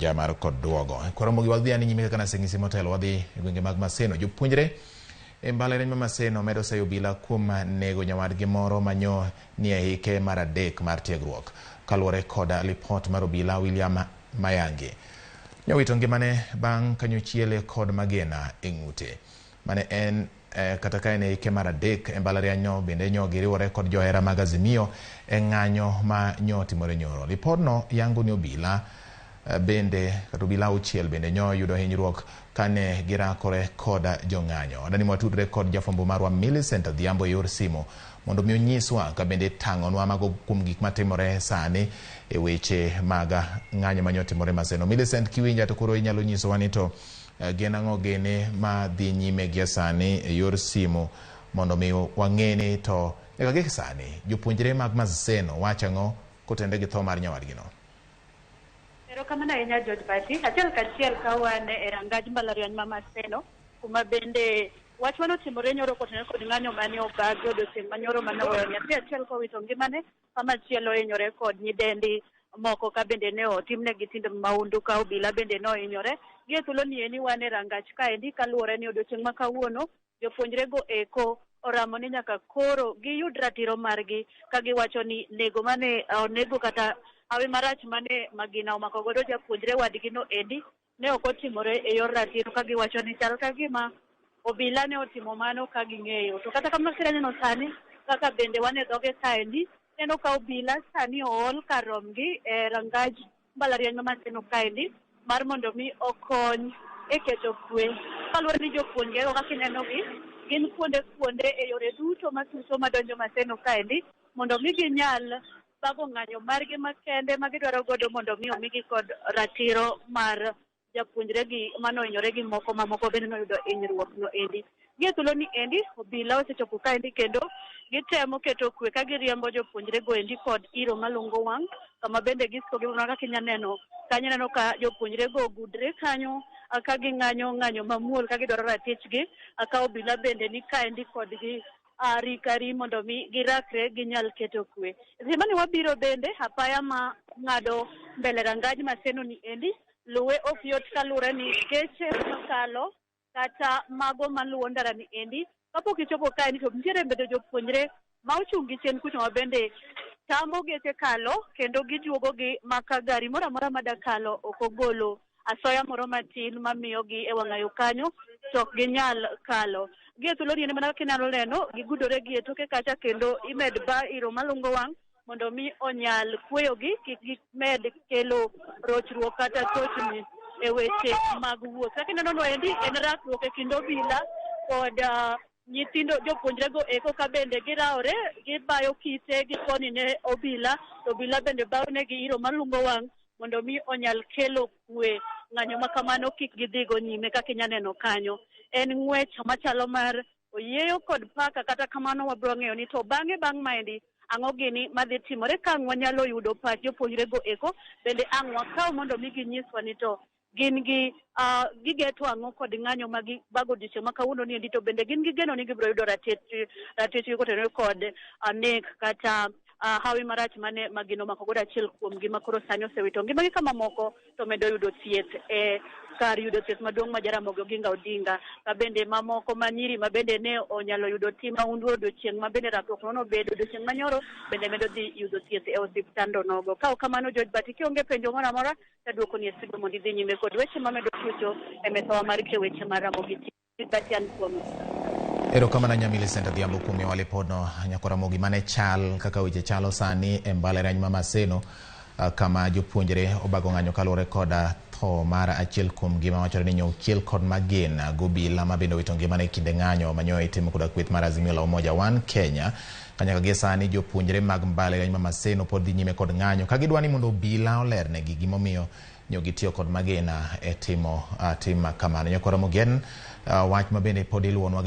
jamar kod duogo. Koro mogi wadhi ani nyime kana sengisi motelo wadhi gwenge mag Maseno. Jopuonjre e mbalariany ma Maseno medo sayo obila kuom nego nyawadgi moro manyo ni e hike mar adek mar tiegruok. Kaluwore koda lipot mar obila William Mayangi. Nyowito ngimane bang' kanyochiele kod magena e ng'ute. Mane en kata ka en e hike mar adek e mbalariany no bende nyo giriwore kod johera mag Azimio e ng'anyo ma nyo timore nyoro. Lipodno yango ni obila bende kata obila auchiel bende nyo yudo hinyruok kane girakore koda jong'anyo. Adani mwatudre kod jafwambo marwa Millicent Adhiambo e yor simo mondo mi onyiswa ka bende tang'onwa mago kuom gik matimore sani e weche mag ng'anyo manyo timore Maseno. Millicent, kiwinja to koro inyalo nyisowa ni to gin ang'o gene ma dhi nyime gi sani e yor simo mondo mi wang'eni to e kaka sani jopuonjre mag Maseno wacho ang'o kotende gi tho mar nyawadgi no. Erokamano ahinya George Bati. Achiel kachiel ka wan e rangaj mbalariany ma Maseno kuma bende wach manotimore nyoro kotenore kod ng'anyo mane obagi odiochieng' manyoro mane oweyo nyathi achiel kowito ngimane, kamachielo hinyore kod nyidendi moko ka bende ne otimnegi timbe mahundu ka obila bende ne ohinyore. Gie thuolo ni eni wan e rangach kaendi kaluwore ni odiochieng' ma kawuono jopuonjrego eko oramo ni nyaka koro giyud ratiro margi ka giwacho ni nego mane onego kata hawi marach mane magina omako godo japuonjre wadgi no endi ne ok otimore e yor ratiro ka giwacho ni chal ka gima obila ne otimo mano ka ging'eyo. To kata kamano kineno sani kaka bende wan e dhoge kaendi, neno ka obila sani ool kar romgi e rangaj mbalariany ma Maseno kaendi mar mondo mi okony e keto kwe. Kaluwore ni jopuonjrego kaka inenogi gin kuonde e yore duto matuso madonjo Maseno kaendi mondo mi ginyal bago ng'anyo margi makende ma gidwaro godo mondo mi omigi kod ratiro mar japuonjre gi manohinyore gi moko mamoko bende noyudo hinyruok no endi. Gie thuolo ni endi obila osechopo kaendi kendo gitemo keto kwe ka giriembo jopuonjre go endi kod iro malungo wang' kama bende gisiko gimana kaka inyaneno kanyo neno ka jopuonjre go gudre kanyo ka ging'anyo ng'anyo mamuol ka gidwaro ratichgi ka obila bende ni kaendi kodgi rikari mondo mi girakre ginyal keto kwe. Zima ni wabiro bende apaya ma ng'ado mbele rangaj Maseno ni endi luwe ok yot kaluwore ni geche makalo kata mago maluwo ndara ni endi kapok ichopo kae ni to nitiere bende jopuonjre ma ochung' gi chien kucho ma bende tambo geche kalo kendo gijuogo gi maka gari moro amora madakalo ok ogolo asoya moro matin mamiyo gi e wang'ayo kanyo to ok ginyal kalo. Gie thuolo ni mana kinalo neno gigudore gi e toke kacha kendo imed ba iro malungo wang' mondo mi onyal kweyogi kik gimed kelo rochruok kata chochni e weche mag wuoth. Kaka ineno no endi en rakruok e kind obila kod nyithindo jopuonjrego eko ka bende giraore gibayo kite gikoni ne obila to obila bende bayo negi iro malungo wang' mondo mi onyal kelo kwe. Ng'anyo makamano kik gidhigo nyime kaka inyaneno kanyo. En ng'wech machalo mar oyieyo kod paka, kata kamano wabiro ng'eyo ni to bang' maendi ang'o gini madhi timore ka ang' wanyalo yudo pach jopuonjrego eko bende ang' wakaw mondo mi ginyiswa ni to gin gigeto ang'o kod ng'anyo magi bago odiochieng' ma kawuono ni endi to bende gin gigeno ni gibiro yudo ratich kotenore kod nek kata hawi marach mane magino mako godo achiel kuom gi makoro sani osewito ngimagi kama moko to medo yudo thieth e kar yudo thieth maduong' ma Jaramogi Oginga Odinga ka bende mamoko manyiri ma bende ne onyalo yudo tim mahundu odiochieng' ma bende rakruok nono bedo odiochieng' manyoro bende medo dhi yudo thieth e osiptando nogo. Ka kamano George Bati, kionge penjo moro amora taduoko ni esigo mondo idhi nyime kod weche mamedo tucho e mesawa mar weche mar Ramogi Bati an kuom Erokamano Millicent Adhiambo kuom walipodno nyakora mogi mane chal kaka weche chalo sani e mbalariany ma Maseno kama jopuonjre obago ng'anyo kaluwore koda tho mar achiel kuom gima wachore ni nyochiel kod magena gobila ma bende owito ngimane kinde ng'anyo manyo itimo koda kweth mar Azimio la Umoja One Kenya. Kanyaka gie sani jopuonjre mag mbalariany ma Maseno pod dhi nyime kod ng'anyo ka gidwani mondo obila olernegi gimomiyo gitiyo kod magena e timo tim kamano. Nyakora mogen wach ma bende pod iluwonwa